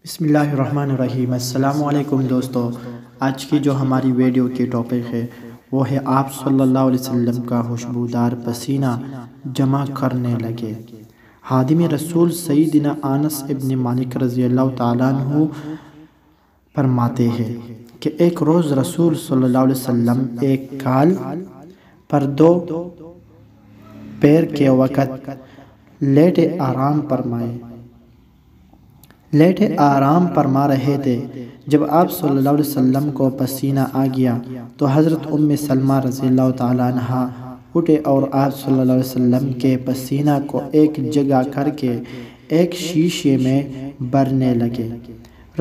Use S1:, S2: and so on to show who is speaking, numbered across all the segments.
S1: بسم اللہ الرحمن الرحیم۔ السلام علیکم دوستو، آج کی جو ہماری ویڈیو کی ٹاپک ہے وہ ہے آپ صلی اللہ علیہ وسلم کا خوشبودار پسینہ جمع کرنے لگے۔ خادم رسول سیدنا انس ابن مالک رضی اللہ تعالیٰ عنہ فرماتے ہیں کہ ایک روز رسول صلی اللہ علیہ وسلم ایک کال پر دو پیر کے وقت لیٹے آرام فرما رہے تھے۔ جب آپ صلی اللہ علیہ وسلم کو پسینہ آ گیا تو حضرت ام سلمہ رضی اللہ تعالیٰ عنہ اٹھے اور آپ صلی اللہ علیہ وسلم کے پسینہ کو ایک جگہ کر کے ایک شیشے میں بھرنے لگے۔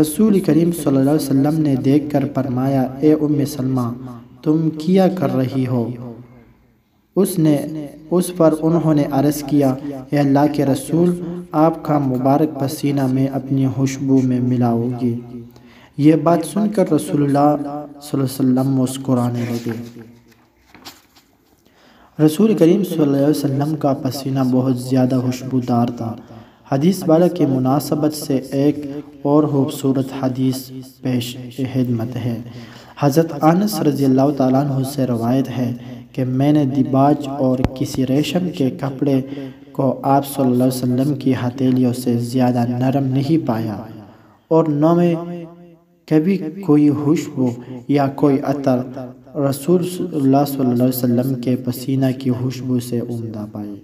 S1: رسول کریم صلی اللہ علیہ وسلم نے دیکھ کر فرمایا، اے ام سلمہ، تم کیا کر رہی ہو؟ اس پر انہوں نے عرض کیا، اے اللہ کے رسول، آپ کا مبارک پسینہ میں اپنی خوشبو میں ملاؤ گی۔ یہ بات سن کر رسول اللہ صلی اللہ علیہ وسلم مسکرانے لگے۔ رسول کریم صلی اللہ علیہ وسلم کا پسینہ بہت زیادہ خوشبودار تھا۔ حدیث والا کی مناسبت سے ایک اور خوبصورت حدیث پیش خدمت ہے۔ حضرت انس رضی اللہ تعالیٰ عنہ سے روایت ہے کہ میں نے دیباج اور کسی ریشم کے کپڑے کو آپ صلی اللہ علیہ وسلم کی ہتھیلیوں سے زیادہ نرم نہیں پایا، اور نہ میں کبھی کوئی خوشبو یا کوئی عطر رسول اللہ صلی اللہ علیہ وسلم کے پسینہ کی خوشبو سے عمدہ پائی۔